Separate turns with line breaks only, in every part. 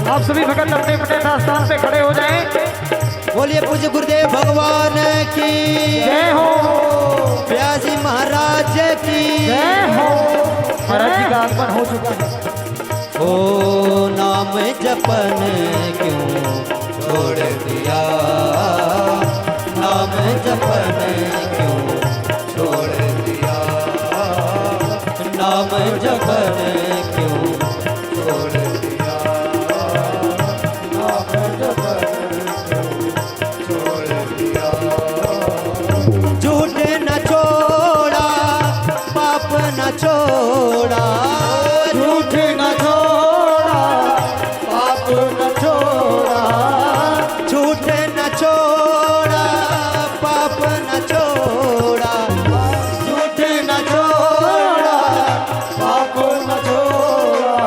आप सभी भगत अपने अपने स्थान पे खड़े हो जाएं।
बोलिए पूज्य गुरुदेव भगवान की
जय हो।
व्यासी महाराज की
जय हो। महाराज जी का आगमन हो चुका है।
ओ नाम जपन क्यों छोड़ दिया, नाम जपन क्यों छोड़ दिया, नाम जपन क्यों छोड़ दिया, नाम जपन क्यों छोड़ दिया। झूठ न छोड़ा, पाप न छोड़ा, झूठ न छोड़ा, पाप न छोड़ा, झूठ न छोड़ा, पाप न छोड़ा, झूठ न छोड़ा, पाप न छोड़ा,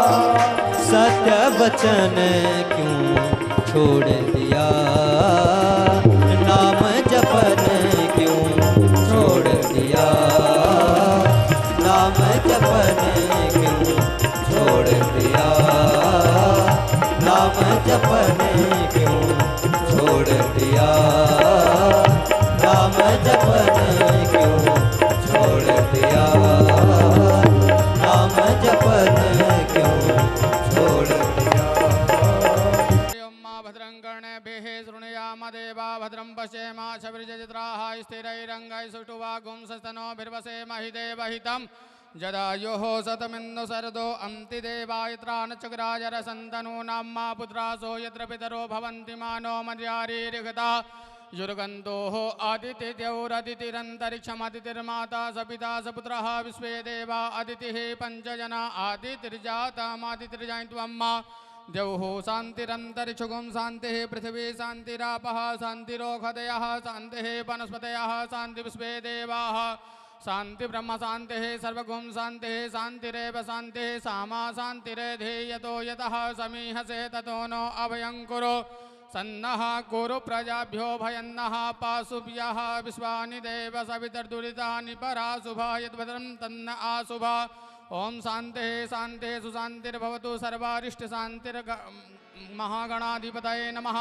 सत्य वचन क्यों छोड़ दिया, नाम जपन क्यों छोड़ दिया, नाम जपन क्यों छोड़ दिया, नाम जपन क्यों छोड़ दिया, नाम जपन क्यों छोड़ दिया, नाम जपन क्यों छोड़ दिया।
भद्रं कर्णेभिः शृणुयाम देवा भद्रं पश्येमाक्षभिर्यजत्राः स्थिरैरङ्गैः सुष्ठुवागुंसस्तनोभिर्वसेमहि देवहितं जदायुः शतमिन्दु शरदो अन्ति देवायत्रानचक्राजरसन्तनूनां मा पुत्रासो यत्र पितरो भवन्ति मानो मर्यारीरिगता युर्गन्तोः आदितिद्यौरदितिरन्तरिक्षमदितिर्माता सपिता सपुत्रः विश्वे देवा अदितिः पञ्चजना आदितिर्जातामादितिर्जायित्वम्मा द्यौः शान्तिरन्तरिक्षुगुं शान्तिः पृथिवी शान्तिरापः शान्तिरोषधयः शान्तिः वनस्पतयः शान्तिविश्वे देवाः शान्तिब्रह्म शान्तिः सर्वगुं शान्तिः शान्तिरेव शान्तिः सामा शान्तिरेधेयतो यतः समीहसे ततो नो अभयं कुरु सन्नः कुरु प्रजाभ्यो भयन्नः पाशुभ्यः विश्वानि देव सवितर्दुरितानि पराशुभा यद्भद्रं तन्न आशुभा ओम शान्तिः शान्तिः सुशान्तिर्भवतु सर्वारिष्ट शान्तिर् महागणाधिपतये नमः।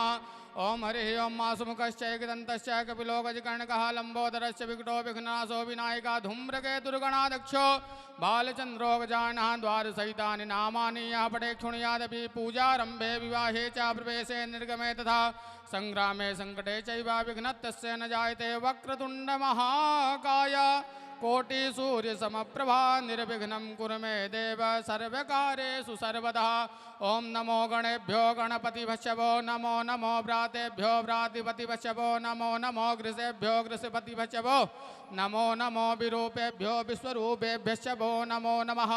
ओम हरिः ओम मासुमुखश्चैकदन्तश्च कपिलो गजकर्णकः लम्बोदरश्च विकटो विघ्नासो विनायका धूम्रकेतुर्गणाध्यक्षो बालचन्द्रो गजानः द्वारसहितानि नामानि यः पठेत् शृणुयादपि पूजारम्भे विवाहे च प्रवेशे निर्गमे तथा सङ्ग्रामे सङ्कटे चैव विघ्नस्तस्य न जायते वक्रतुण्डमहाकाय कोटि सूर्य समप्रभा निर्विघ्नं कुरु मे देव सर्वकारेषु सर्वदा। ओम नमो गणेभ्यो गणपतिभ्यो नमो नमो व्रातेभ्यो व्रातिपतिभ्यो नमो नमो गृसेभ्यो गृसपतिभ्यो नमो नमो विरूपेभ्यो विश्वरूपेभ्यो नमो नमः।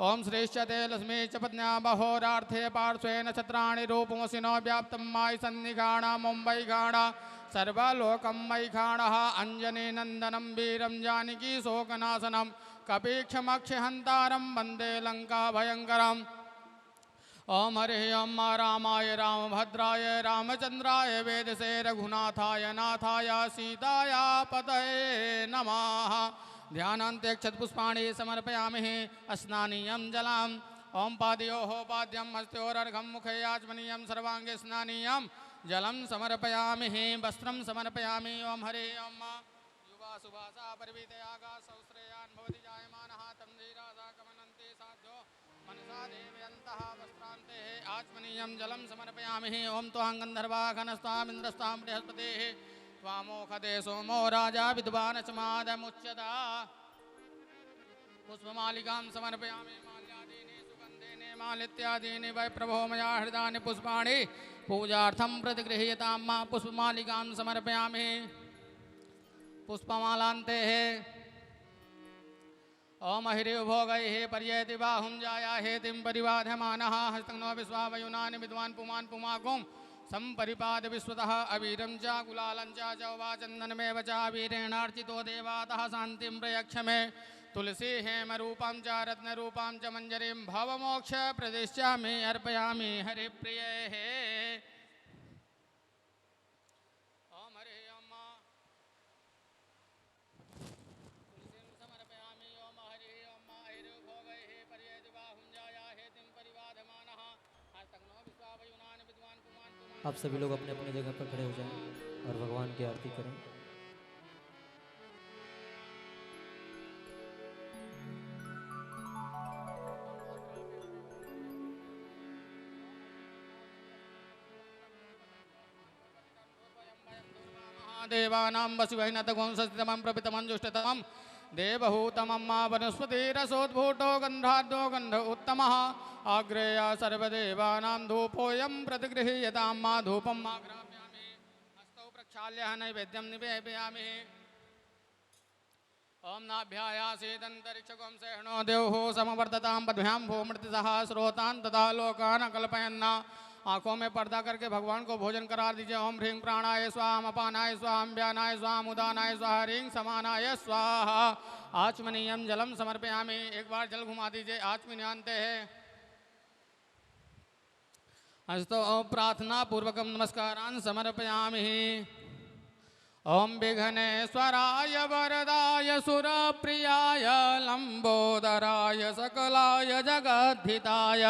ओम श्रेष्ठते लक्ष्मी च पत्न्या बहोरार्थे पार्श्वे नक्षत्राणि रूपमसिनो व्याप्तं मायि सन्निघाणा मुम्बै घाणा सर्वलोकं मैखाणः अंजनीनंदनं वीरं जानकी शोकनाशनं कपीक्षमक्षहंतारं वंदे लंका भयंकरम्। ओम हरिः ओम रामाय रामभद्राय रामचंद्राय वेदसे रघुनाथाय नाथाय सीताय पतये नमः। ध्यानान्तेक्षतपुष्पाणि समर्पयामि अस्नानीयं जलम्। ओम पादयोः पाद्यं हस्तयोरर्घं मुखे आचमनीयं सर्वांगे स्नानीयं जलम समर्पयामि वस्त्रं समर्पयामि। ओम हरे ओम युवा सुभासा परिवीतयागा सहस्रेयान् भवति जायमानः तं धीरासा कमनन्ति साध्यो मनसा देवयन्तः वस्त्रान्ते आचमनीयं जलं समर्पयामि। ओम त्वां गन्धर्वाघनस्तामिन्द्रस्तां बृहस्पतेः त्वामोखदे सोमो राजा विद्वान् समादमुच्यता। पुष्पमालिकां समर्पयामि माल्यादीनि सुगन्धेने मालित्यादीनि वै प्रभो मया हृदानि पुष्पाणि पूजार्थं प्रतिगृह्यतां मा पुष्पमालिकां समर्पयामि। पुष्पमालान्ते ओम हिरिभोगैः पर्येति बाहुं जाया हेतिं परिबाध्यमानः हस्तनो विश्वावयुनानि विद्वान् पुमान् पुमाकुं संपरिपाद विश्वतः अवीरं च गुलालं च चौवाचन्दनमेव च वीरेणार्चितो देवातः शान्तिं प्रयक्ष मे। तुलसी हेमरूपां च रत्नरूपां च मञ्जरीं भवमोक्ष प्रदिश्यामि अर्पयामि हरिप्रिये। ओम हरि ओम तुलसीं समर्पयामि। ओम हरि ओम हिरुभोगैः पर्येति बाहुं जाया हेतिं परिबाधमानः हस्तग्नो विश्वावयुना
आप सभी लोग अपने अपने जगह पर खड़े हो जाएं और भगवान की आरती करें।
देवानां वसुवैनतगुं सस्तितमं प्रपितमं जुष्टतमं देवहूतमं मा वनस्पतिरसोद्भूतो गन्धाद्यो गन्ध उत्तमः आग्रेय सर्वदेवानां धूपोऽयं प्रतिगृह्यतां मा धूपं मा ग्राम्यामि हस्तौ प्रक्षाल्य नैवेद्यं निवेदयामि। ओम नाभ्यायासीदन्तरिक्षगं सेहनो देवो समवर्ततां पद्भ्यां भूमृतिसः स्रोतान् तथा लोकान् कल्पयन्ना। आँखों में पर्दा करके भगवान को भोजन करा दीजिए। ओम ह्रीं प्राणाय स्वाहा अपानाय स्वाहा व्यानाय स्वाहा उदानाय स्वाहा ह्रीं समानाय स्वाहा। आचमनीयम जलम समर्पयामि। एक बार जल घुमा दीजिए। आचमनीयांते है हस्तो प्रार्थना पूर्वकम नमस्कारान् समर्पयामि। ओम विघ्नेश्वराय वरदाय सुरप्रियाय लंबोदराय सकलाय जगद्धिताय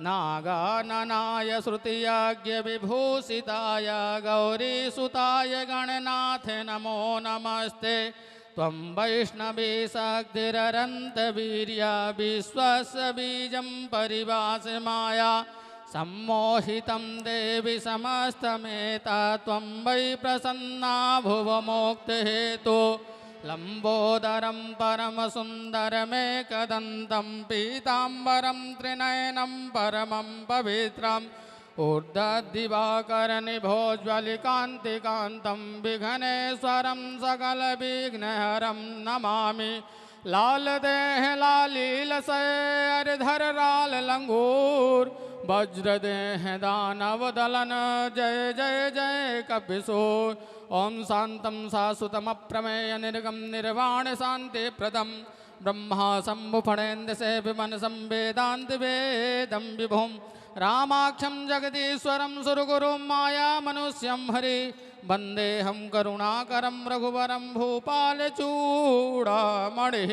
नागाननाय श्रुतियज्ञ विभूषिताय गौरीसुताय गणनाथ नमो नमस्ते। त्वं वैष्णवी शक्तिरनन्तवीर्या विश्वस्य बीजं परिभासि माया सम्मोहितं देवि समस्तमेतत् त्वं वै प्रसन्ना भुवमोक्तिहेतु। लंबोदरं परमसुन्दरमेकदन्तं पीताम्बरं त्रिनयनं परमं पवित्रम् ऊर्ध्वदिवाकरनिभोज्ज्वलिकान्तिकान्तं विघ्नेश्वरं सकलविघ्नहरं नमामि। लाल देह लालीलसे हरिधर लाल लंगूर वज्रदेह दानव दलन जय जय जय कपिसूर। ओम शांतं शाश्वतम् अप्रमेय निर्गम निर्वाण शांति प्रदम ब्रह्मा शंभु फणेन्द्र से विमन संवेदांत वेदम विभुम रामाक्षं जगदीश्वरं सुरगुरुं माया मनुष्यं हरि वन्देऽहं करुणाकरं रघुवरं भूपाल चूड़ामणिः।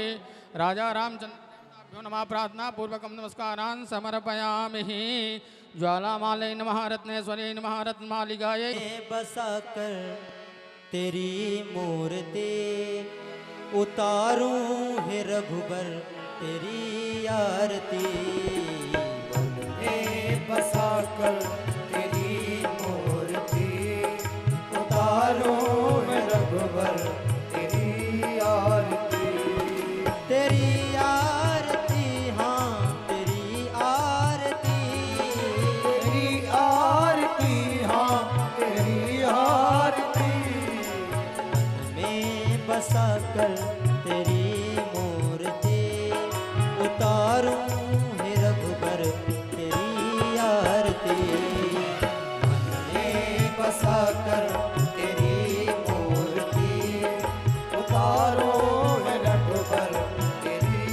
राजा रामचंद्र नमः प्रार्थना पूर्वकं नमस्कारान् समर्पयामि। ज्वालामालै नमः रत्नेश्वरी नमः रत्नमालिकायै
बसा कर तेरी मूर्ति उतारूं हे रघुबर तेरी आरती।
बसा कर तेरी मूर्ति उतारूं हे रघुबर तेरी आरती।
तेरी आरती हाँ तेरी आरती।
तेरी आरती हाँ तेरी आरती।
में बसा कर तेरी मूर्ति उतारूं हे रघुबर तेरी आरती।
बसा कर तेरी मूर्ति उतारो है रघुबर तेरी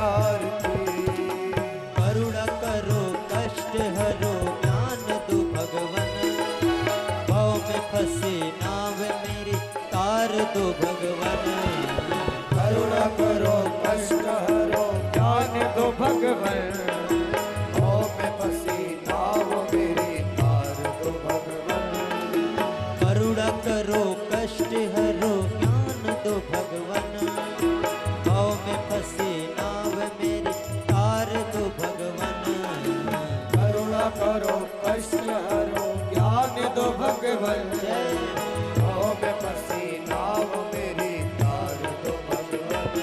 आरती।
करुणा करो कष्ट हरो ज्ञान दो भगवन भाव में फंसे नाव मेरी तार दो भगवन।
करुणा करो कष्ट हरो ज्ञान दो भगवन भाव में फंसी नाव मेरी तार दो भगवन।
करुणा करो कष्ट हरो ज्ञान दो भगवन भाव में फंसे नाव मेरी तार दो भगवन।
करुणा करो कष्ट हरो ज्ञान दो भगवन भाव में फंसी नाव मेरी तार दो भगवन।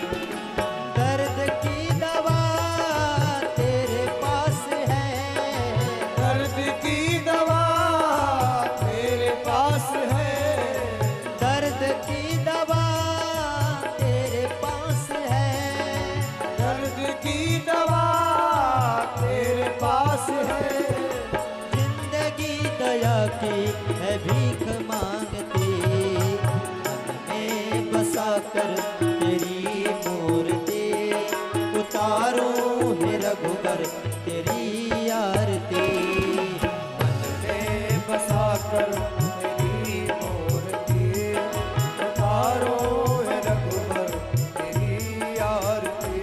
दर्द की दवा तेरे पास है।
दर्द की दवा तेरे पास है।
दर्द की दवा तेरे पास है।
दर्द की दवा तेरे पास है।
जिंदगी दया की है भीख मांगती। मन में बसा कर तेरी मूर्ति उतारूं हे रघुबर तेरी आरती।
मन में बसा कर तेरी मूर्ति उतारो है रघुबर तेरी आरती।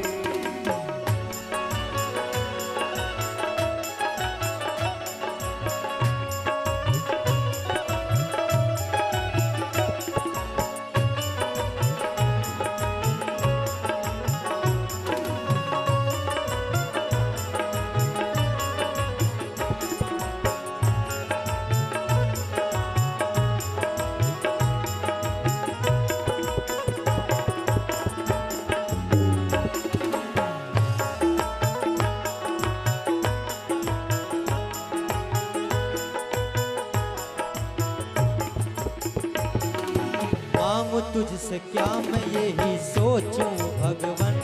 तुझसे क्या मैं यही सोचूं भगवन,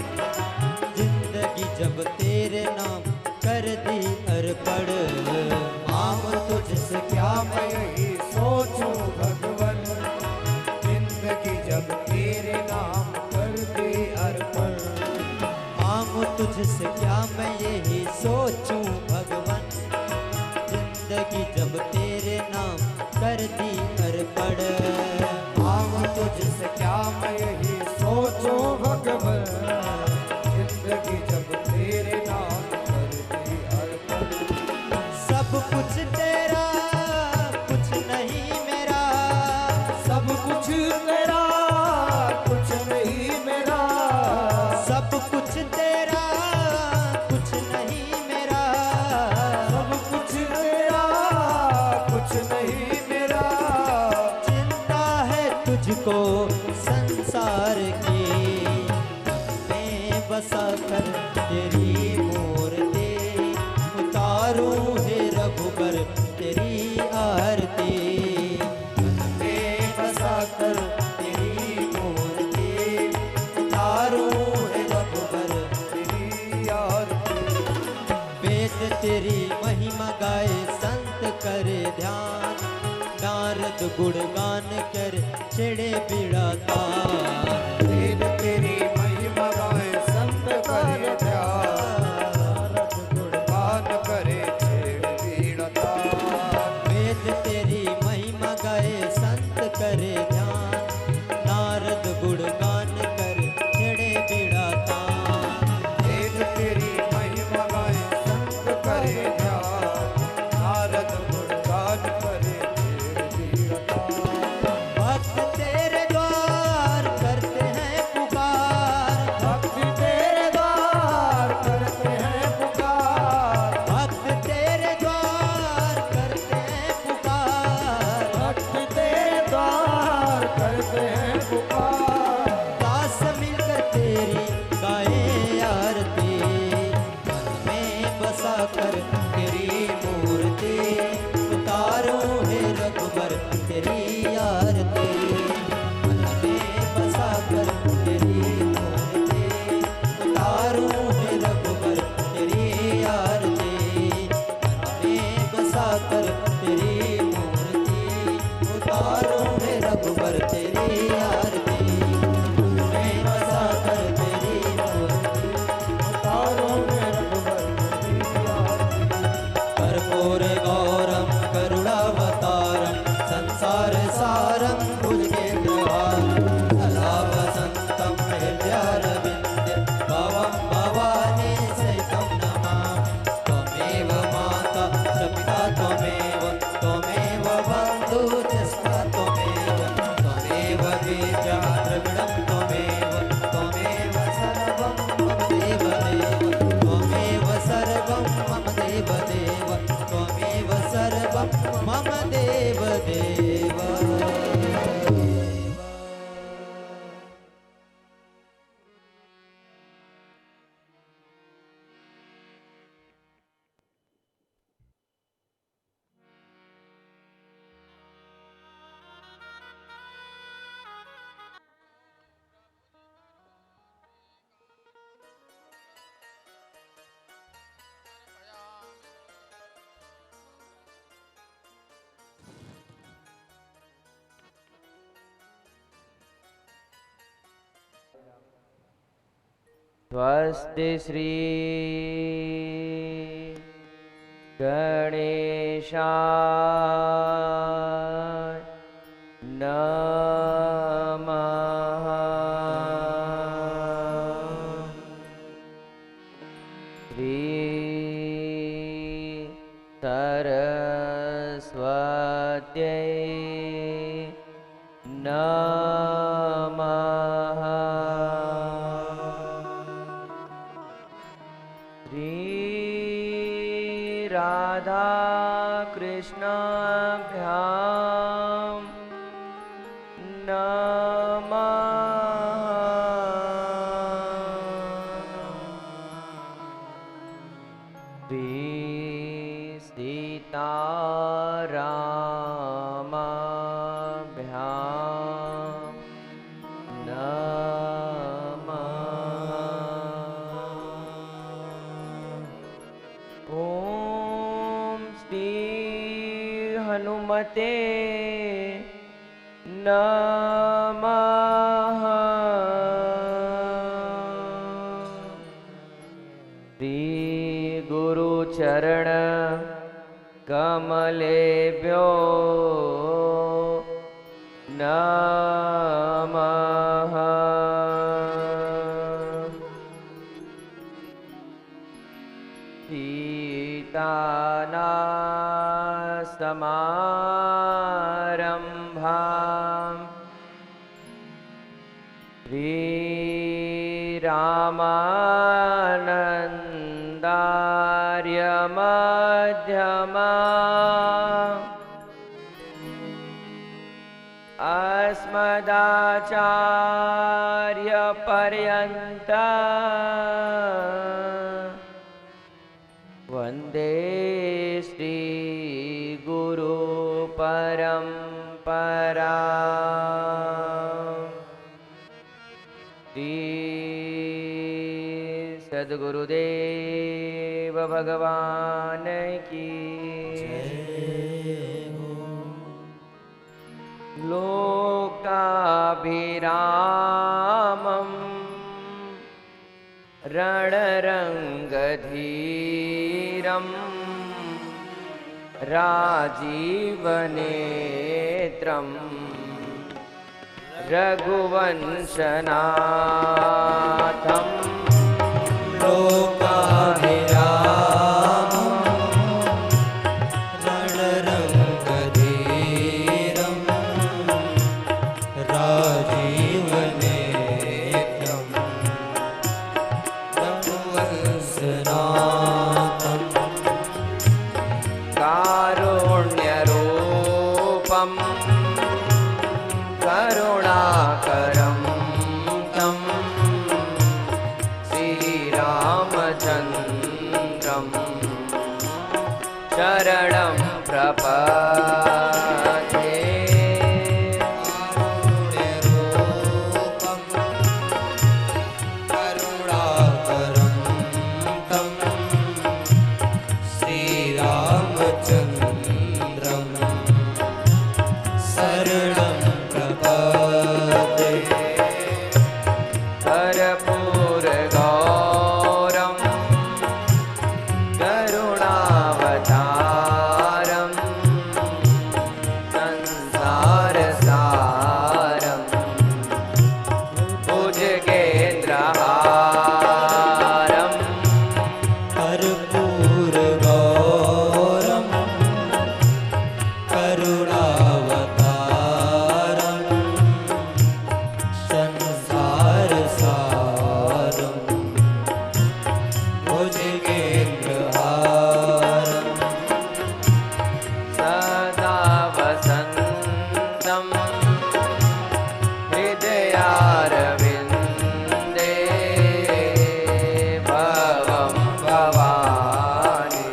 जिंदगी जब तेरे नाम कर दी अर्पण।
मांग तुझसे क्या मैं यही सोचूं भगवन, जिंदगी जब तेरे नाम कर दी अर्पण।
मांगू तुझसे क्या मैं यही सोचूं भगवन, जिंदगी जब तेरे नाम कर दी अर्पण।
मांग तुझसे क्या मैं यही सोचूं भगवन, जिंदगी जब तेरे नाम कर दी अर्पण।
सब कुछ तेरा कुछ नहीं मेरा,
सब कुछ तेरा कुछ नहीं मेरा,
सब कुछ तेरा कुछ नहीं मेरा,
सब कुछ तेरा कुछ नहीं मेरा।
चिंता है तुझको संसार की, मैं बसा कर तेरी मूर्ति उतारूं हे रघुबर तेरी आरती। मैं बसा कर तेरी मूर्ति उतारूं हे रघुबर
तेरी आरती।
वेद तेरी महिमा गाए संत करे ध्यान, नारद गुणगान कर छेड़े बीड़ा तान।
वेद तेरी महिमा गाए संत करे ध्यान, नारद गुणगान करे छेड़ बीड़ा तान।
वेद तेरी महिमा गाए संत करे ध्यान, नारद गुणगान कर छेड़े बीड़ा तान।
वेद तेरी महिमा गाए संत करे ध्यान, नारद गुणगान करे छेड़ बीड़ा तान।
भक्त तेरे द्वार करते हैं पुकार,
भक्त तेरे द्वार करते हैं पुकार,
भक्त तेरे द्वार करते हैं पुकार।
भक्त तेरे द्वार करते हैं पुकार।
दास मिलकर तेरी गाए आरती, मन में बसा कर तेरी मूर्ति उतारूं हे रघुबर तेरी आरती। मन में बसा कर तेरी मूर्ति उतारूं हे रघुबर तेरी आरती। मन में बसा कर तेरी मूर्ति उतारूं हे रघुबर तेरी आरती। मैं बसा कर तेरी मूर्ति
तारों में रघुबर तेरी आरती।
कर्पूर गौरम करुणावतारम संसार सारम भुजगेन्द्रहारम सदा वसंतम हृदयारविंदे भवं भवानी सहितं नमामि। त्वमेव माता च पिता त्वमेव, त्वमेव बन्धु च सखा त्वमेव, त्वमेव बीजा द्रविणं त्वमेव, त्वमेव सर्वं मम देवदेव, त्वमेव सर्वं मम देवदेव, त्वमेव सर्वं मम देवदेव।
स्वस्ति श्री गणेशाय नमः। श्री सरस्वत्यै नमः। राधा कृष्णाभ्यां नमः। श्री सीतारामाभ्यां हनुमते नमः। श्री गुरु चरण कमलेभ्यो नमः। सीताना समारंभाम् श्रीरामानन्दार्य मध्यमा अस्मदाचार्य पर्यन्ता वन्दे श्री गुरु परम्परा। श्री सद्गुरुदेव भगवान की लोकाभिरामम् रणरङ्गधीरम् राजीवनेत्रम् रघुवंशनाथम्
लोकाभिरामम् रणरङ्गधीरम् राजीवनेत्रम् रघुवंशनाथम्
कारुण्यरूपं करुणाकरं तं श्रीरामचन्द्रं शरणं प्रपद्ये।
कारुण्यरूपं करुणाकरं तं श्रीरामचन्द्रं शरणं प्रपद्ये।
कर्पूरगौरं करुणावतारं संसारसारं भुजगेन्द्रहारं
कर्पूरगौरं करुणावतारं संसारसारं भुजगेन्द्रहारं
सदा वसन्तं हृदयारविन्दे भवं भवानी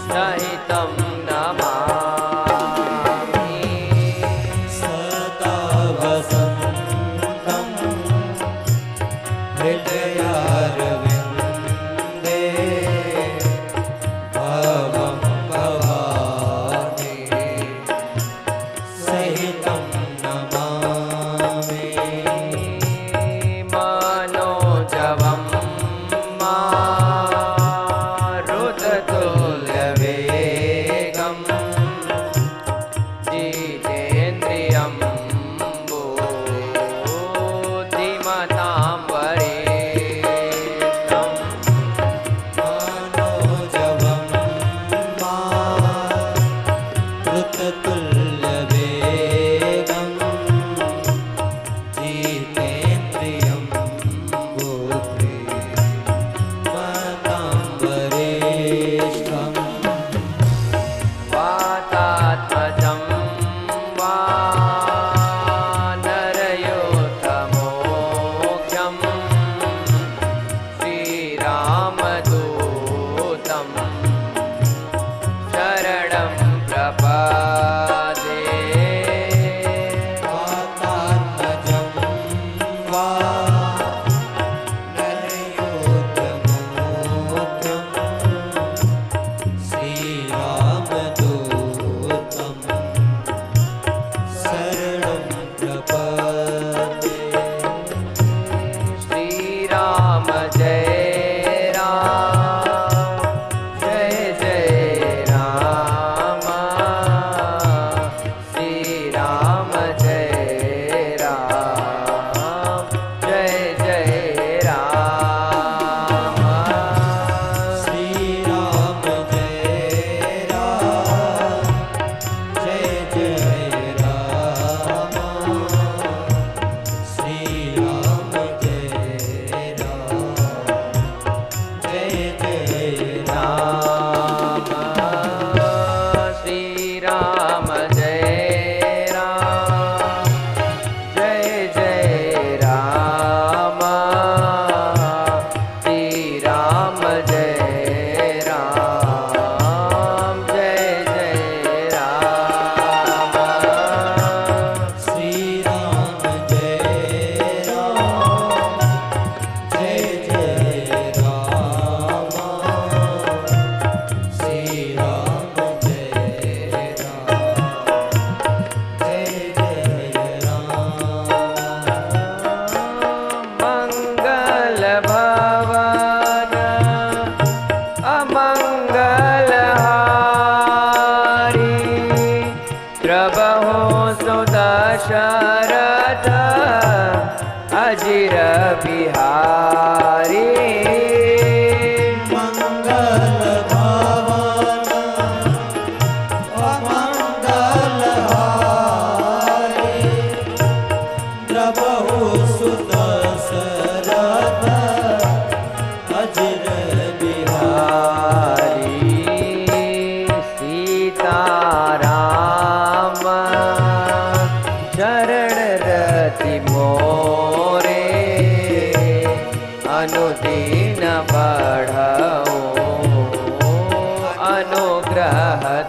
सहितं नमामि।
सदा वसन्तं हृदयारविन्दे भवं भवानी सहितं नमामि।
मनोजवं मारुततुल्यवेगं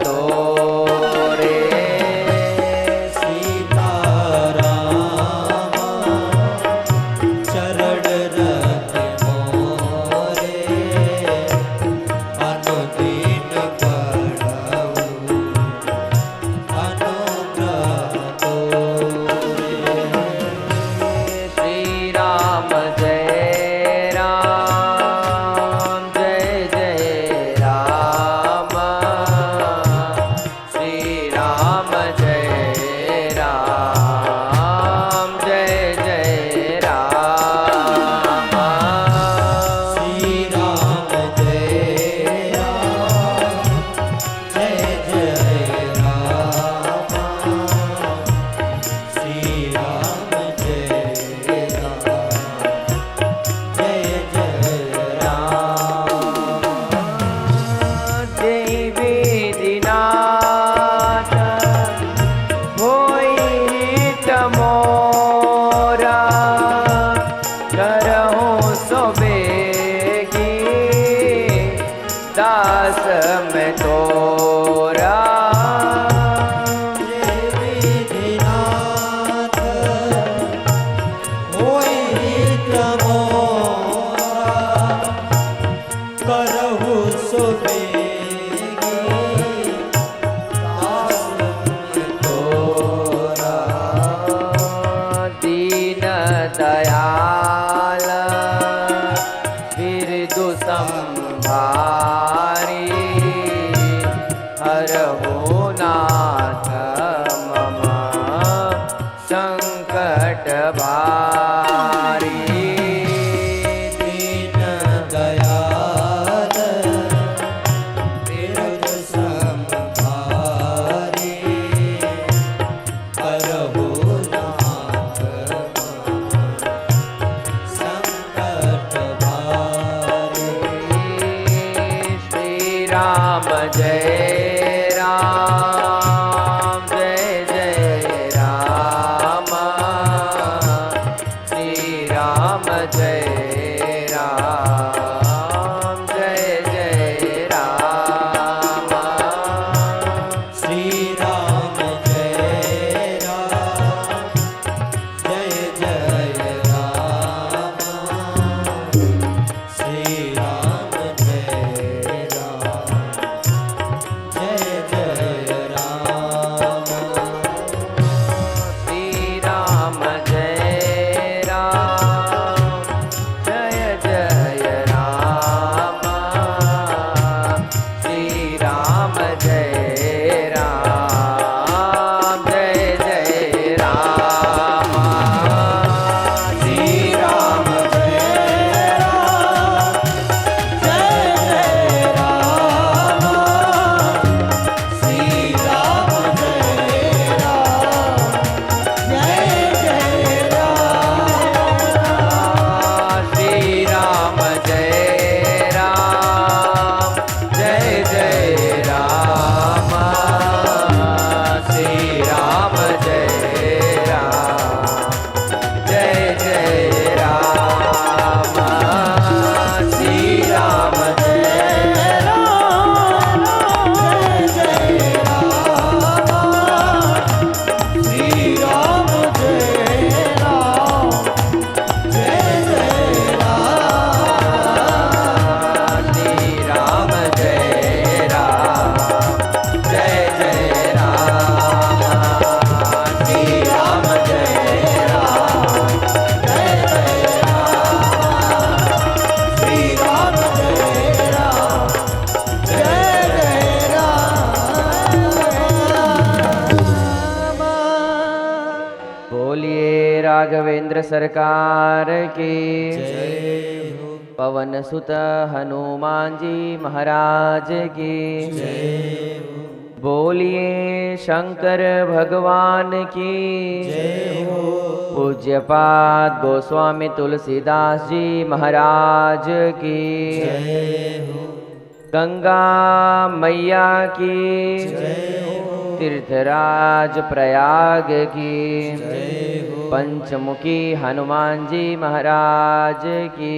तोरे
सीताराम चरण रत मोरे अनुदीन पड़ऊ अनुग्रह तोरे
श्री राम जय राम जय जय राम श्री राम जय राम जय जय राम
श्री राम जय राम जय जय राम श्री राम जय राम जय जय राम
देवी दीनाथ होई तमोरा करहु सो बेगी दास में तोरा
विधिनाथ होई तमोरा करहु सो बेगी दास तोरा
दीन दयाल बिरदु संभारी हरहु नाथ मम संकट भारी
दीन दयाल बिरद संभारी करहु नाथ संकट भारी
श्री राम जय राम जय जय राम श्री राम जय राम जय जय राम
श्री राम जय राम जय जय राम श्री राम जय राम जय जय राम
श्री राम जय राम जय जय राम श्री राम जय राम जय जय राम श्री राम
जय राम जय जय राम श्री राम जय राम जय जय राम
श्री राम जय राम जय जय राम श्री राम जय राम जय जय राम श्री राम जय श्री राम जय राम जय जय राम श्री राम जय राम जय जय राम श्री राम जय राम जय जय राम बोलिए राघवेंद्र सरकार की पवन सुत हनुमान जी महाराज की बोलिए शंकर भगवान की पूज्यपाद गोस्वामी तुलसीदास जी महाराज की गंगा मैया की तीर्थराज प्रयाग की पंचमुखी हनुमान जी महाराज की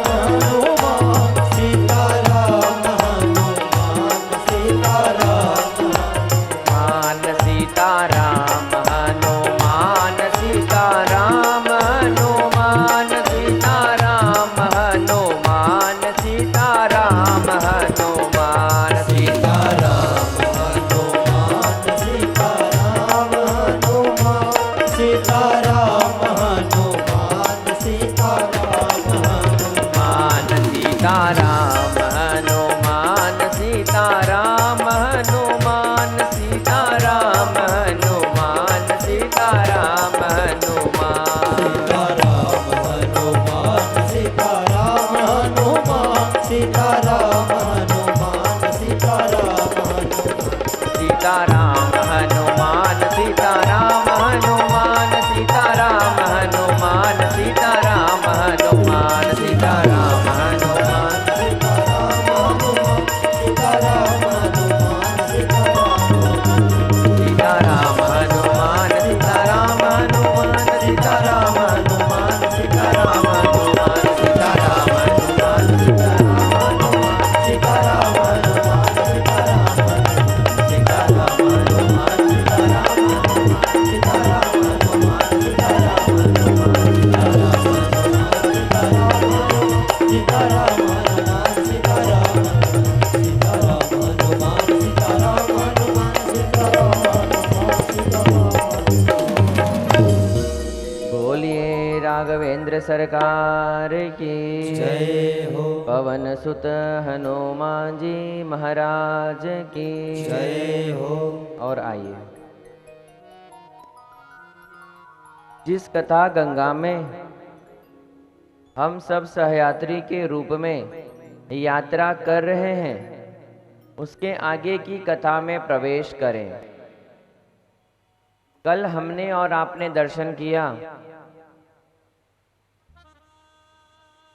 सीताराम हनुमान सीताराम हनुमान सीताराम हनुमान
सीताराम हनुमान सीताराम हनुमान सीताराम हनुमान सीताराम
सीताराम हनुमान सीताराम हनुमान सीताराम हनुमान सीताराम हनुमान सीताराम हनुमान सीताराम हनुमान सीताराम हनुमान सीताराम हनुमान सीताराम हनुमान सीताराम हनुमान सीताराम बोलिए राघवेंद्र सरकार की
जय हो।
पवन सुत हनुमान जी महाराज की
जय हो।
और आइए, जिस कथा गंगा में हम सब सहयात्री के रूप में यात्रा कर रहे हैं, उसके आगे की कथा में प्रवेश करें। कल हमने और आपने दर्शन किया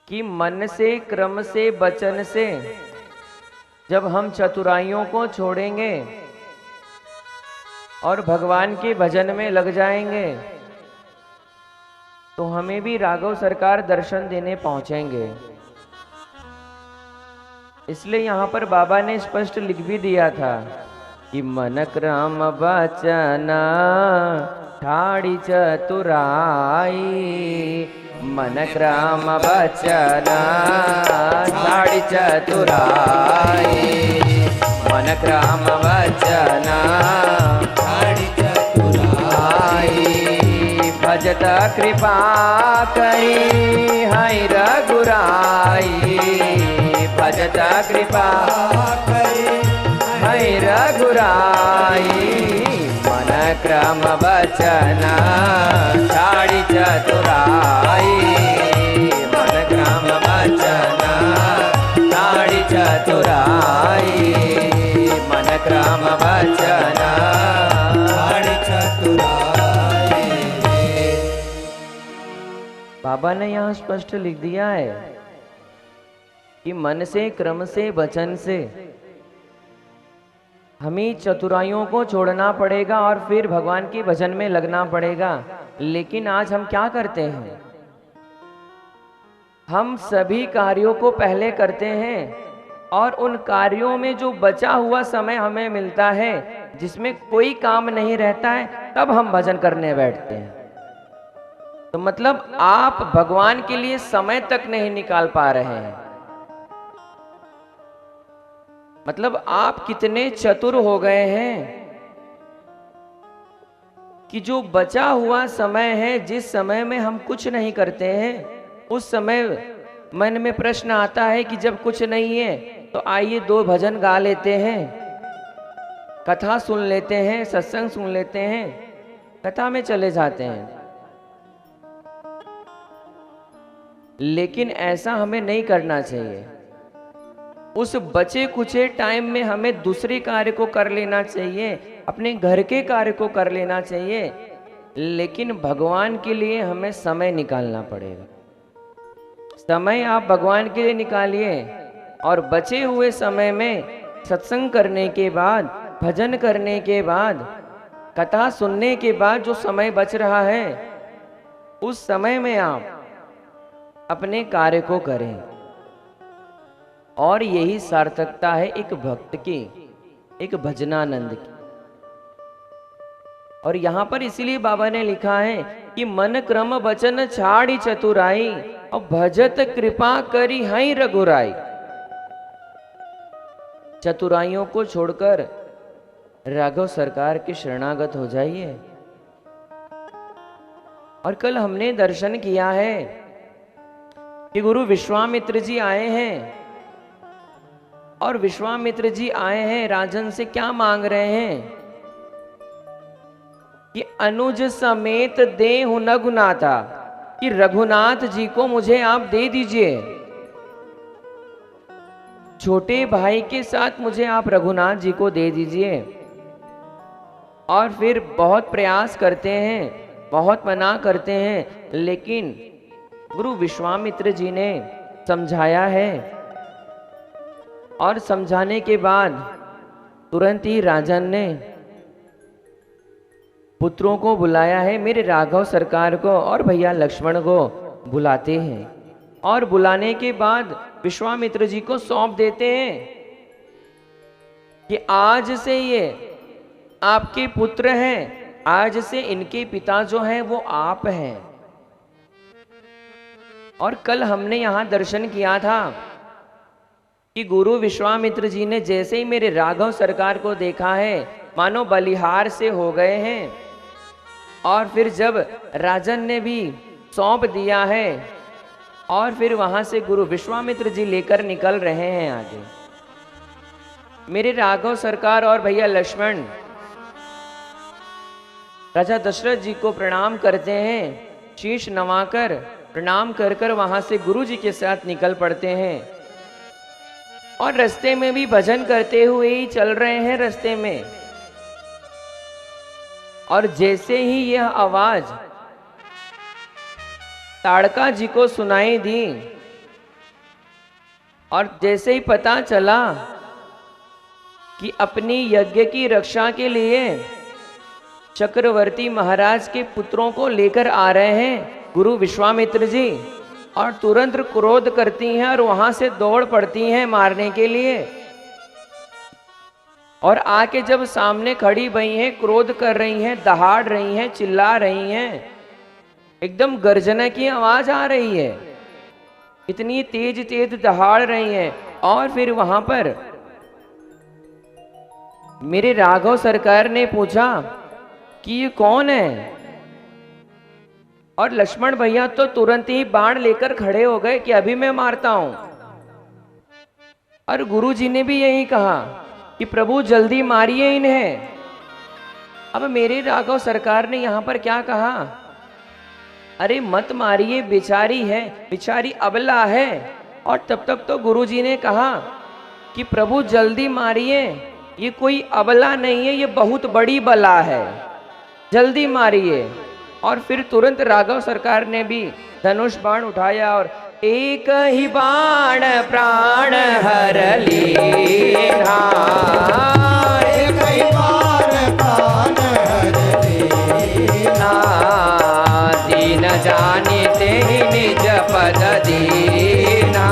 कि मन से, क्रम से, वचन से जब हम चतुराइयों को छोड़ेंगे और भगवान के भजन में लग जाएंगे तो हमें भी राघव सरकार दर्शन देने पहुंचेंगे। इसलिए यहाँ पर बाबा ने स्पष्ट लिख भी दिया था कि मन क्रम वचन ठाड़ी चतुराई, मन क्रम वचन ठाड़ी चतुराई, मन क्रम वचन
ठाड़ी चतुराई,
भजत कृपा करी है रघुराई, भजत कृपा
करे
है रघुराई, मन क्रम वचन ठाड़ी चतुराई, मन क्रम वचन ठाड़ी चतुराई, मन क्रम वचन
ठाड़ी चतुराई।
बाबा ने यहाँ स्पष्ट लिख दिया है कि मन से, क्रम से, वचन से हमें चतुराइयों को छोड़ना पड़ेगा और फिर भगवान के भजन में लगना पड़ेगा। लेकिन आज हम क्या करते हैं? हम सभी कार्यों को पहले करते हैं और उन कार्यों में जो बचा हुआ समय हमें मिलता है, जिसमें कोई काम नहीं रहता है, तब हम भजन करने बैठते हैं। तो मतलब आप भगवान के लिए समय तक नहीं निकाल पा रहे हैं। मतलब आप कितने चतुर हो गए हैं कि जो बचा हुआ समय है, जिस समय में हम कुछ नहीं करते हैं, उस समय मन में प्रश्न आता है कि जब कुछ नहीं है तो आइए 2 भजन गा लेते हैं, कथा सुन लेते हैं, सत्संग सुन लेते हैं, कथा में चले जाते हैं। लेकिन ऐसा हमें नहीं करना चाहिए। उस बचे कुचे टाइम में हमें दूसरे कार्य को कर लेना चाहिए, अपने घर के कार्य को कर लेना चाहिए, लेकिन भगवान के लिए हमें समय निकालना पड़ेगा। समय आप भगवान के लिए निकालिए और बचे हुए समय में सत्संग करने के बाद, भजन करने के बाद, कथा सुनने के बाद जो समय बच रहा है, उस समय में आप अपने कार्य को करें। और यही सार्थकता है एक भक्त की, एक भजनानंद की। और यहां पर इसीलिए बाबा ने लिखा है कि मन क्रम वचन छाड़ी चतुराई और भजत कृपा करी हई रघुराई। चतुराइयों को छोड़कर राघव सरकार के शरणागत हो जाइए। और कल हमने दर्शन किया है कि गुरु विश्वामित्र जी आए हैं और विश्वामित्र जी आए हैं, राजन से क्या मांग रहे हैं कि अनुज समेत देहु रघुनाथा, कि रघुनाथ जी को मुझे आप दे दीजिए। छोटे भाई के साथ मुझे आप रघुनाथ जी को दे दीजिए। और फिर बहुत प्रयास करते हैं, बहुत मना करते हैं, लेकिन गुरु विश्वामित्र जी ने समझाया है और समझाने के बाद तुरंत ही राजन ने पुत्रों को बुलाया है। मेरे राघव सरकार को और भैया लक्ष्मण को बुलाते हैं और बुलाने के बाद विश्वामित्र जी को सौंप देते हैं कि आज से ये आपके पुत्र हैं, आज से इनके पिता जो हैं वो आप हैं। और कल हमने यहां दर्शन किया था कि गुरु विश्वामित्र जी ने जैसे ही मेरे राघव सरकार को देखा है, मानो बलिहार से हो गए हैं। और फिर जब राजन ने भी सौंप दिया है और फिर वहां से गुरु विश्वामित्र जी लेकर निकल रहे हैं आगे। मेरे राघव सरकार और भैया लक्ष्मण राजा दशरथ जी को प्रणाम करते हैं, शीश नवाकर प्रणाम कर कर वहां से गुरु जी के साथ निकल पड़ते हैं। और रास्ते में भी भजन करते हुए ही चल रहे हैं रास्ते में। और जैसे ही यह आवाज ताड़का जी को सुनाई दी और जैसे ही पता चला कि अपनी यज्ञ की रक्षा के लिए चक्रवर्ती महाराज के पुत्रों को लेकर आ रहे हैं गुरु विश्वामित्र जी, और तुरंत क्रोध करती हैं और वहां से दौड़ पड़ती हैं मारने के लिए। और आके जब सामने खड़ी भई हैं, क्रोध कर रही हैं, दहाड़ रही हैं, चिल्ला रही हैं, एकदम गर्जना की आवाज आ रही है, इतनी तेज तेज दहाड़ रही हैं। और फिर वहां पर मेरे राघव सरकार ने पूछा कि ये कौन है, और लक्ष्मण भैया तो तुरंत ही बाण लेकर खड़े हो गए कि अभी मैं मारता हूं। और गुरुजी ने भी यही कहा कि प्रभु जल्दी मारिए इन्हें। अब मेरे राघव सरकार ने यहां पर क्या कहा, अरे मत मारिए, बेचारी है, बेचारी अबला है। और तब तक तो गुरुजी ने कहा कि प्रभु जल्दी मारिए, ये कोई अबला नहीं है, ये बहुत बड़ी बला है, जल्दी मारिए। और फिर तुरंत राघव सरकार ने भी धनुष बाण उठाया और एक ही बाण प्राण हर लीना,
एक ही बाण प्राण हर लीना,
दीन जानिते निज पद दीना,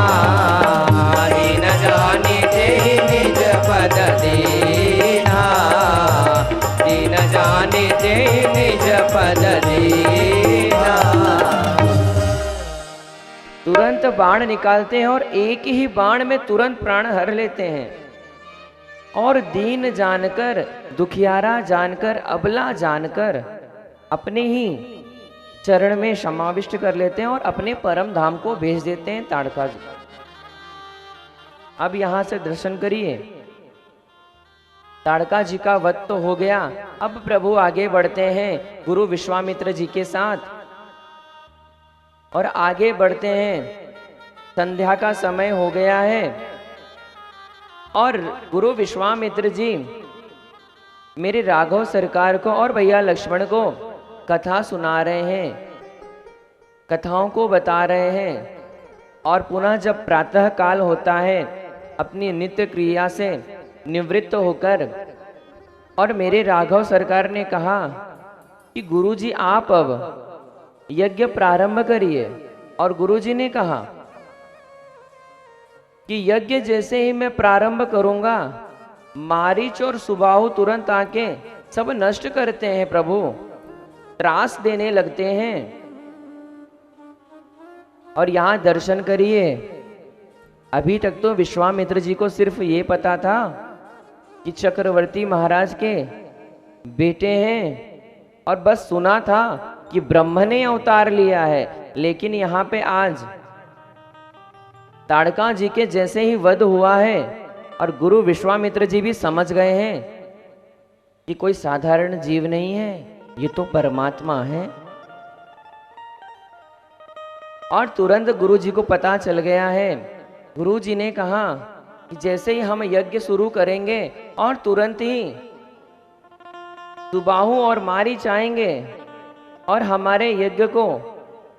दीन जानिते निज पद दीना, दीन जानिते निज पद दीना। तुरंत बाण निकालते हैं और एक ही बाण में तुरंत प्राण हर लेते हैं। और दीन जानकर, दुखियारा जानकर, अबला जानकर अपने ही चरण में समाविष्ट कर लेते हैं और अपने परम धाम को भेज देते हैं ताड़का जी। अब यहां से दर्शन करिए, ताड़का जी का वध तो हो गया। अब प्रभु आगे बढ़ते हैं गुरु विश्वामित्र जी के साथ और आगे बढ़ते हैं। संध्या का समय हो गया है और गुरु विश्वामित्र जी मेरे राघव सरकार को और भैया लक्ष्मण को कथा सुना रहे हैं, कथाओं को बता रहे हैं। और पुनः जब प्रातः काल होता है, अपनी नित्य क्रिया से निवृत्त होकर, और मेरे राघव सरकार ने कहा कि गुरुजी आप अब यज्ञ प्रारंभ करिए। और गुरुजी ने कहा कि यज्ञ जैसे ही मैं प्रारंभ करूंगा, मारीच और सुबाहु तुरंत आके सब नष्ट करते हैं प्रभु, त्रास देने लगते हैं। और यहां दर्शन करिए, अभी तक तो विश्वामित्र जी को सिर्फ ये पता था कि चक्रवर्ती महाराज के बेटे हैं और बस सुना था कि ब्रह्म ने अवतार लिया है। लेकिन यहाँ पे आज ताड़का जी के जैसे ही वध हुआ है, और गुरु विश्वामित्र जी भी समझ गए हैं कि कोई साधारण जीव नहीं है, ये तो परमात्मा है। और तुरंत गुरु जी को पता चल गया है। गुरु जी ने कहा कि जैसे ही हम यज्ञ शुरू करेंगे और तुरंत ही सुबाहु और मारीच आएंगे और हमारे यज्ञ को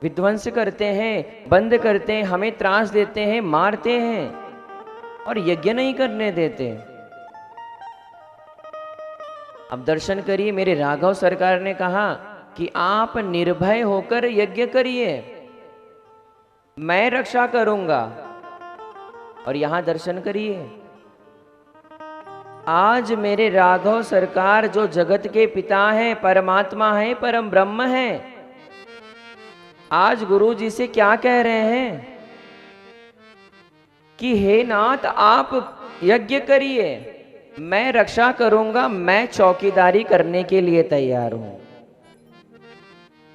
विध्वंस करते हैं, बंद करते हैं, हमें त्रास देते हैं, मारते हैं और यज्ञ नहीं करने देते। अब दर्शन करिए, मेरे राघव सरकार ने कहा कि आप निर्भय होकर यज्ञ करिए, मैं रक्षा करूंगा। और यहां दर्शन करिए, आज मेरे राघव सरकार जो जगत के पिता हैं, परमात्मा है, परम ब्रह्म है, आज गुरु जी से क्या कह रहे हैं कि हे नाथ आप यज्ञ करिए, मैं रक्षा करूंगा, मैं चौकीदारी करने के लिए तैयार हूं।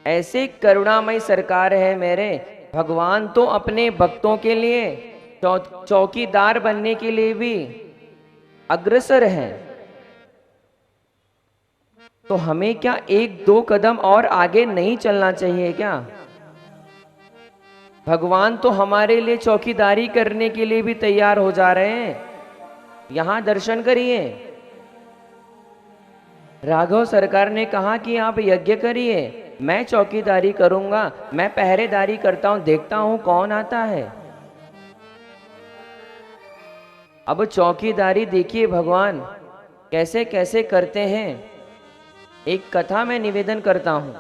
ऐसे करुणामय सरकार है मेरे। भगवान तो अपने भक्तों के लिए चौकीदार बनने के लिए भी अग्रसर हैं। तो हमें क्या एक दो कदम और आगे नहीं चलना चाहिए क्या? भगवान तो हमारे लिए चौकीदारी करने के लिए भी तैयार हो जा रहे हैं। यहां दर्शन करिए, राघव सरकार ने कहा कि आप यज्ञ करिए, मैं चौकीदारी करूंगा, मैं पहरेदारी करता हूं, देखता हूं कौन आता है। अब चौकीदारी देखिए भगवान कैसे कैसे करते हैं। एक कथा मैं निवेदन करता हूं।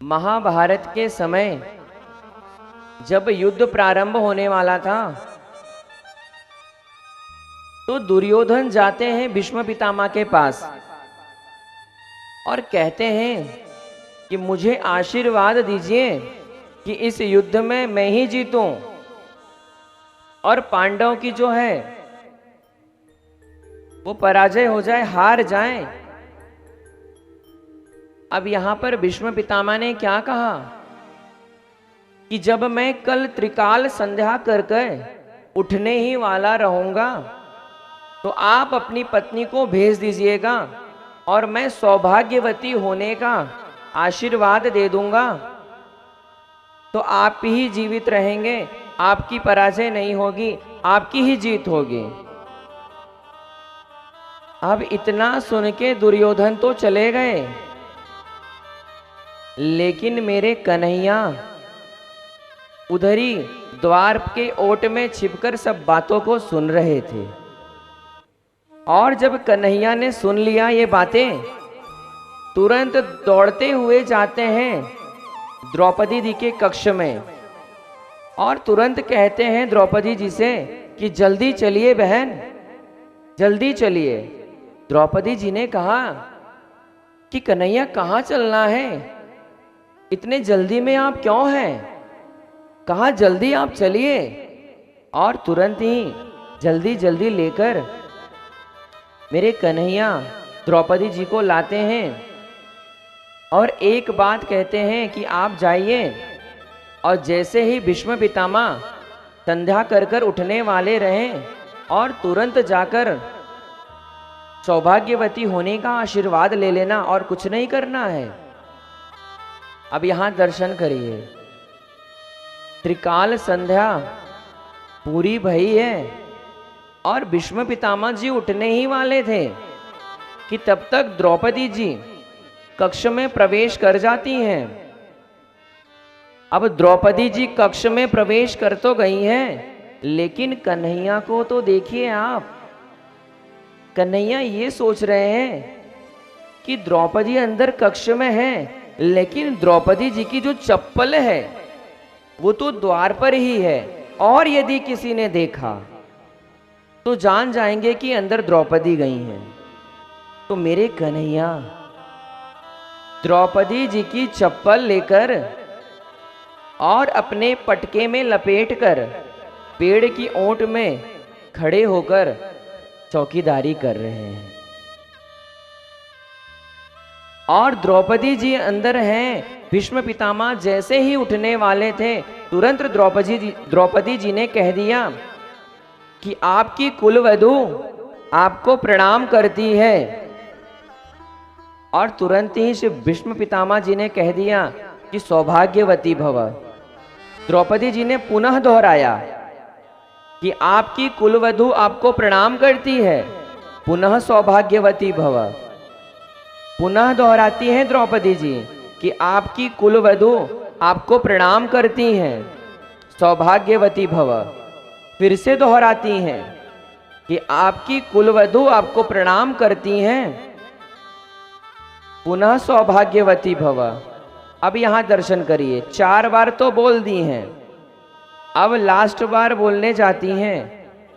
महाभारत के समय जब युद्ध प्रारंभ होने वाला था तो दुर्योधन जाते हैं भीष्म पितामह के पास और कहते हैं कि मुझे आशीर्वाद दीजिए कि इस युद्ध में मैं ही जीतूं और पांडव की जो है वो पराजय हो जाए, हार जाए। अब यहां पर भीष्म पितामह ने क्या कहा कि जब मैं कल त्रिकाल संध्या करके उठने ही वाला रहूंगा तो आप अपनी पत्नी को भेज दीजिएगा और मैं सौभाग्यवती होने का आशीर्वाद दे दूंगा, तो आप ही जीवित रहेंगे, आपकी पराजय नहीं होगी, आपकी ही जीत होगी। अब इतना सुन के दुर्योधन तो चले गए, लेकिन मेरे कन्हैया उधर ही द्वार के ओट में छिपकर सब बातों को सुन रहे थे। और जब कन्हैया ने सुन लिया ये बातें, तुरंत दौड़ते हुए जाते हैं द्रौपदी जी के कक्ष में और तुरंत कहते हैं द्रौपदी जी से कि जल्दी चलिए बहन, जल्दी चलिए। द्रौपदी जी ने कहा कि कन्हैया कहाँ चलना है, इतने जल्दी में आप क्यों हैं, कहा जल्दी आप चलिए। और तुरंत ही जल्दी जल्दी लेकर मेरे कन्हैया द्रौपदी जी को लाते हैं और एक बात कहते हैं कि आप जाइए। और जैसे ही भीष्म पितामह संध्या कर कर उठने वाले रहे और तुरंत जाकर सौभाग्यवती होने का आशीर्वाद ले लेना और कुछ नहीं करना है। अब यहां दर्शन करिए, त्रिकाल संध्या पूरी भई है और भीष्म पितामह जी उठने ही वाले थे कि तब तक द्रौपदी जी कक्ष में प्रवेश कर जाती हैं। अब द्रौपदी जी कक्ष में प्रवेश कर तो गई हैं, लेकिन कन्हैया को तो देखिए आप। कन्हैया ये सोच रहे हैं कि द्रौपदी अंदर कक्ष में है, लेकिन द्रौपदी जी की जो चप्पल है वो तो द्वार पर ही है, और यदि किसी ने देखा तो जान जाएंगे कि अंदर द्रौपदी गई हैं। तो मेरे कन्हैया द्रौपदी जी की चप्पल लेकर और अपने पटके में लपेटकर पेड़ की ओट में खड़े होकर चौकीदारी कर रहे हैं। और द्रौपदी जी अंदर हैं। भीष्म पितामह जैसे ही उठने वाले थे, तुरंत द्रौपदी जी ने कह दिया कि आपकी कुलवधू आपको प्रणाम करती है। और तुरंत ही श्री भीष्म पितामह जी ने कह दिया कि सौभाग्यवती भव। द्रौपदी जी ने पुनः दोहराया कि आपकी कुलवधू आपको प्रणाम करती है, पुनः सौभाग्यवती भव। पुनः दोहराती हैं द्रौपदी जी कि आपकी कुलवधू आपको प्रणाम करती हैं, सौभाग्यवती भव। फिर से दोहराती हैं कि आपकी कुलवधू आपको प्रणाम करती हैं, पुनः सौभाग्यवती भव। अब यहां दर्शन करिए, 4 बार तो बोल दी हैं, अब लास्ट बार बोलने जाती हैं।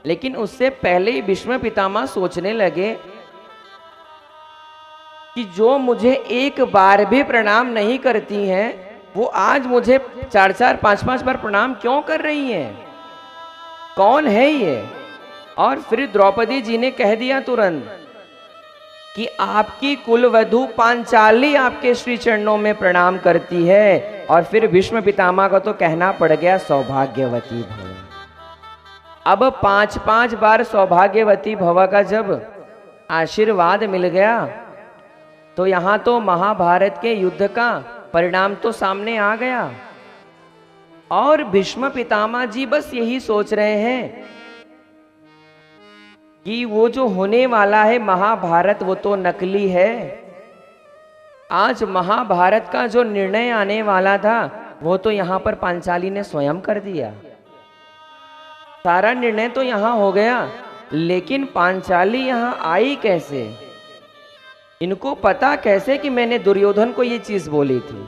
लेकिन उससे पहले ही भीष्म पितामह सोचने लगे कि जो मुझे एक बार भी प्रणाम नहीं करती हैं, वो आज मुझे 4-4, 5-5 बार प्रणाम क्यों कर रही हैं? कौन है ये? और फिर द्रौपदी जी ने कह दिया तुरंत कि आपकी कुलवधू पांचाली आपके श्री चरणों में प्रणाम करती है। और फिर भीष्म पितामह को तो कहना पड़ गया सौभाग्यवती भव। अब 5-5 बार सौभाग्यवती भव का जब आशीर्वाद मिल गया तो यहां तो महाभारत के युद्ध का परिणाम तो सामने आ गया। और भीष्म पितामह जी बस यही सोच रहे हैं कि वो जो होने वाला है महाभारत वो तो नकली है। आज महाभारत का जो निर्णय आने वाला था वो तो यहां पर पांचाली ने स्वयं कर दिया। सारा निर्णय तो यहां हो गया, लेकिन पांचाली यहां आई कैसे? इनको पता कैसे कि मैंने दुर्योधन को ये चीज बोली थी?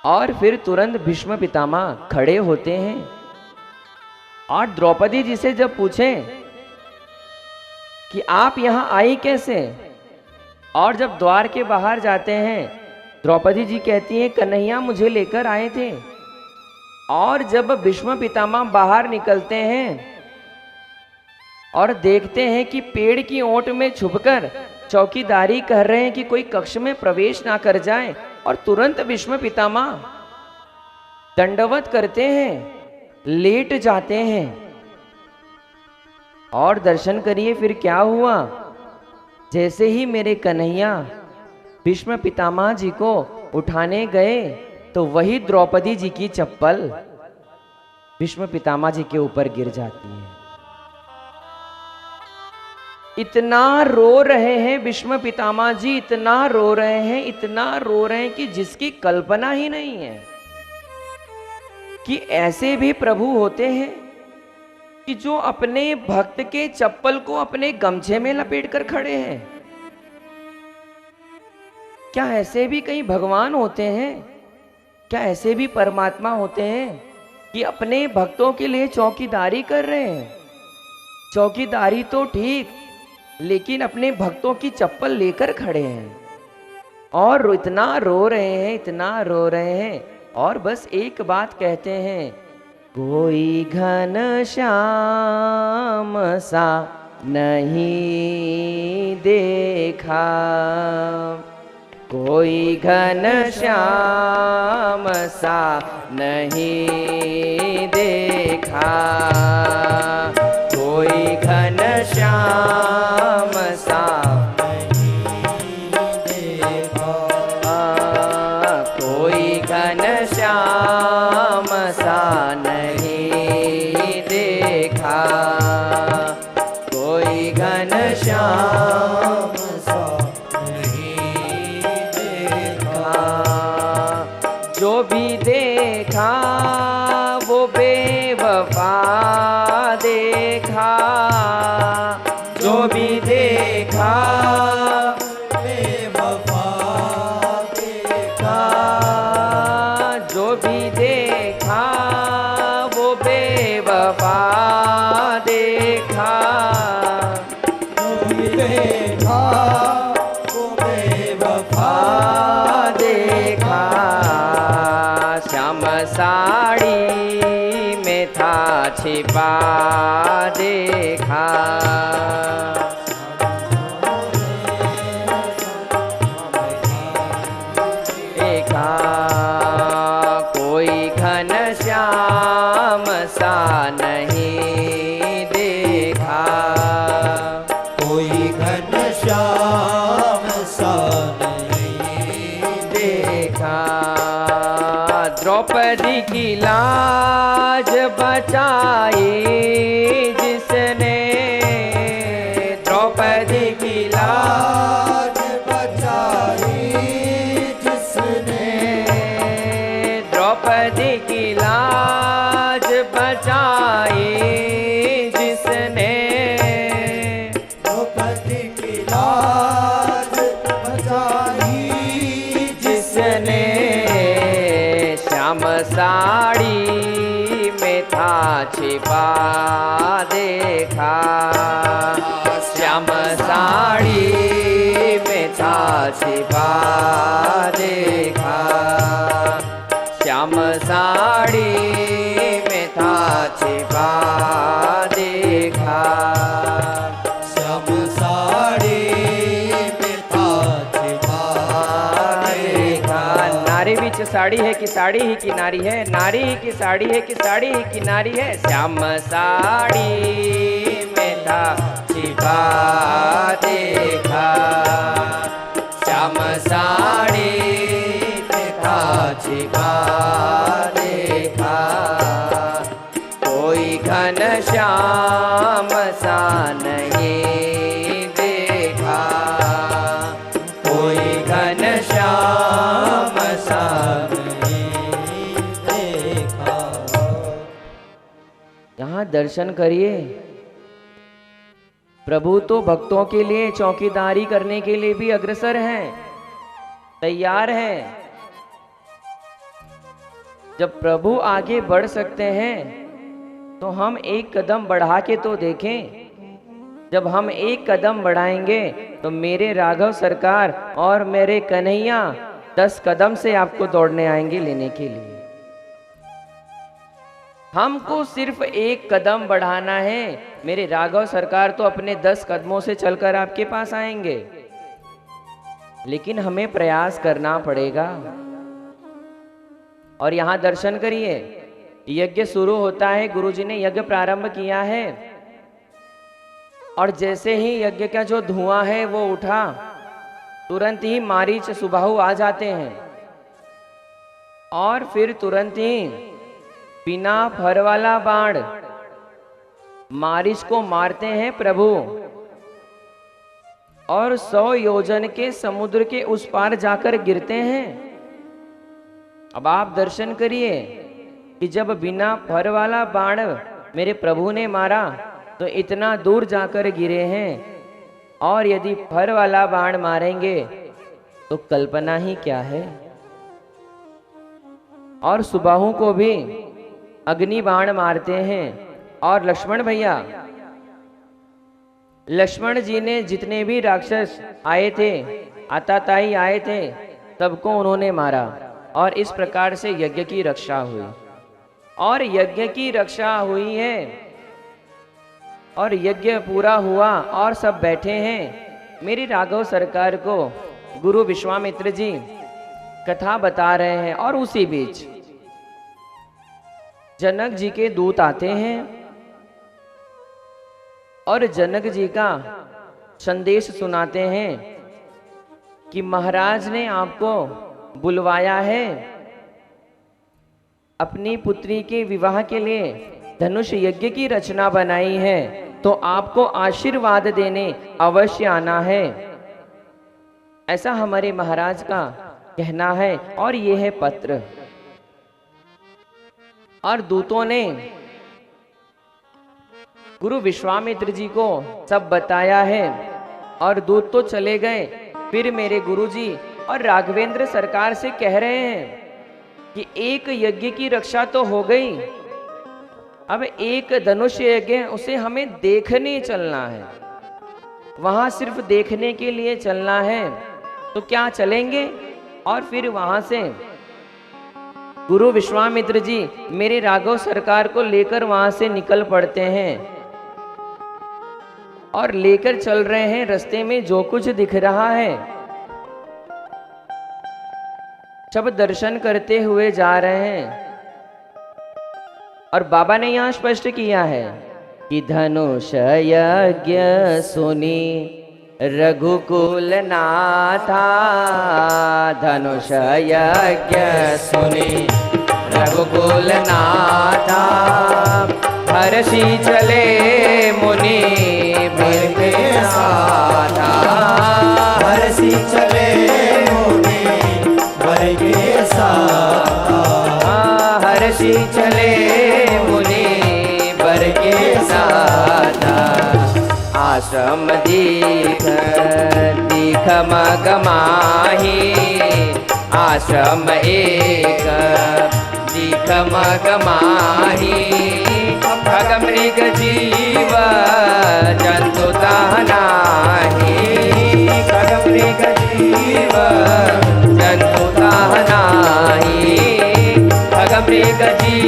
और फिर तुरंत भीष्म पितामह खड़े होते हैं और द्रौपदी जी से जब पूछें कि आप यहां आई कैसे, और जब द्वार के बाहर जाते हैं द्रौपदी जी कहती हैं कन्हैया मुझे लेकर आए थे। और जब भीष्म पितामह बाहर निकलते हैं और देखते हैं कि पेड़ की ओट में छुपकर चौकीदारी कर रहे हैं कि कोई कक्ष में प्रवेश ना कर जाए, और तुरंत भीष्म पितामह दंडवत करते हैं, लेट जाते हैं। और दर्शन करिए फिर क्या हुआ। जैसे ही मेरे कन्हैया भीष्म पितामह जी को उठाने गए तो वही द्रौपदी जी की चप्पल भीष्म पितामह जी के ऊपर गिर जाती है। इतना रो रहे हैं भीष्म पितामह जी, इतना रो रहे हैं, इतना रो रहे हैं कि जिसकी कल्पना ही नहीं है कि ऐसे भी प्रभु होते हैं कि जो अपने भक्त के चप्पल को अपने गमछे में लपेट कर खड़े हैं। क्या ऐसे भी कई भगवान होते हैं? क्या ऐसे भी परमात्मा होते हैं कि अपने भक्तों के लिए चौकीदारी कर रहे हैं? चौकीदारी तो ठीक, लेकिन अपने भक्तों की चप्पल लेकर खड़े हैं और इतना रो रहे हैं, इतना रो रहे हैं। और बस एक बात कहते हैं, कोई घन श्याम सा नहीं देखा, कोई घन श्याम सा नहीं देखा, कोई घन श्याम सा नहीं देखा, कोई घन श्याम सा नहीं देखा, कोई घन श्याम सा नहीं देखा। जो भी देखा वो बेवफा देखा, जो भी देखा बेवफा देखा, जो भी देखा वो बेवफा देखा, जो भी देखा वो बेवफा देखा। श्याम साड़ी में था छिपा देखा, देखा, कोई घन श्याम सा नहीं छिपा देखा, श्याम साड़ी में था छिपा देखा, श्याम साड़ी में था छिपा देखा,
श्याम साड़ी में था छिपा देखा।
नारी बीच साड़ी है कि साड़ी ही की नारी है, नारी ही की साड़ी है कि साड़ी ही की नारी है, श्याम साड़ी में था छिपा देखा, श्याम साड़ी में था छिपा देखा, कोई घन श्याम सा नहीं देखा, कोई घन श्याम सा
नहीं देखा।
यहाँ दर्शन करिए। प्रभु तो भक्तों के लिए चौकीदारी करने के लिए भी अग्रसर हैं, तैयार हैं। जब प्रभु आगे बढ़ सकते हैं तो हम एक कदम बढ़ा के तो देखें। जब हम एक कदम बढ़ाएंगे तो मेरे राघव सरकार और मेरे कन्हैया 10 कदम से आपको दौड़ने आएंगे लेने के लिए। हमको सिर्फ एक कदम बढ़ाना है, मेरे राघव सरकार तो अपने 10 कदमों से चलकर आपके पास आएंगे, लेकिन हमें प्रयास करना पड़ेगा। और यहाँ दर्शन करिए, यज्ञ शुरू होता है, गुरुजी ने यज्ञ प्रारंभ किया है और जैसे ही यज्ञ का जो धुआं है वो उठा, तुरंत ही मारीच सुबाहु आ जाते हैं और फिर तुरंत ही बिना फर वाला बाण मारीच को मारते हैं प्रभु और 100 योजन के समुद्र के उस पार जाकर गिरते हैं। अब आप दर्शन करिए कि जब बिना फर वाला बाण मेरे प्रभु ने मारा तो इतना दूर जाकर गिरे हैं, और यदि फर वाला बाण मारेंगे तो कल्पना ही क्या है। और सुबाहु को भी अग्नि बाण मारते हैं। और लक्ष्मण भैया, लक्ष्मण जी ने जितने भी राक्षस आए थे, आताताई आए थे, सबको उन्होंने मारा और इस प्रकार से यज्ञ की रक्षा हुई। और यज्ञ की रक्षा हुई है और यज्ञ पूरा हुआ और सब बैठे हैं। मेरी राघव सरकार को गुरु विश्वामित्र जी कथा बता रहे हैं और उसी बीच जनक जी के दूत आते हैं और जनक जी का संदेश सुनाते हैं कि महाराज ने आपको बुलवाया है अपनी पुत्री के विवाह के लिए, धनुष यज्ञ की रचना बनाई है, तो आपको आशीर्वाद देने अवश्य आना है, ऐसा हमारे महाराज का कहना है। और यह है पत्र। और दूतों ने गुरु विश्वामित्र जी को सब बताया है और दूत तो चले गए। फिर मेरे गुरुजी और राघवेंद्र सरकार से कह रहे हैं कि एक यज्ञ की रक्षा तो हो गई, अब एक धनुष यज्ञ, उसे हमें देखने चलना है, वहां सिर्फ देखने के लिए चलना है। तो क्या चलेंगे? और फिर वहां से गुरु विश्वामित्र जी मेरे राघव सरकार को लेकर वहां से निकल पड़ते हैं और लेकर चल रहे हैं। रास्ते में जो कुछ दिख रहा है सब दर्शन करते हुए जा रहे हैं। और बाबा ने यहां स्पष्ट किया है कि धनुष यज्ञ सुनी रघुकुल नाथा, धनुष यज्ञ सुनी रघुकुल नाथा, हर्षि चले मुनि बर के साथा,
हर्षि चले मुनि बर के साथा,
हर्षि चले मुनि बर के साथा, आश्रम दीख दीख मगमाही, आश्रम एक दीख मगमाही, खग मृग जीव जंतु नाही, खग मृग जीव जंतु नाही, खग मृग जीव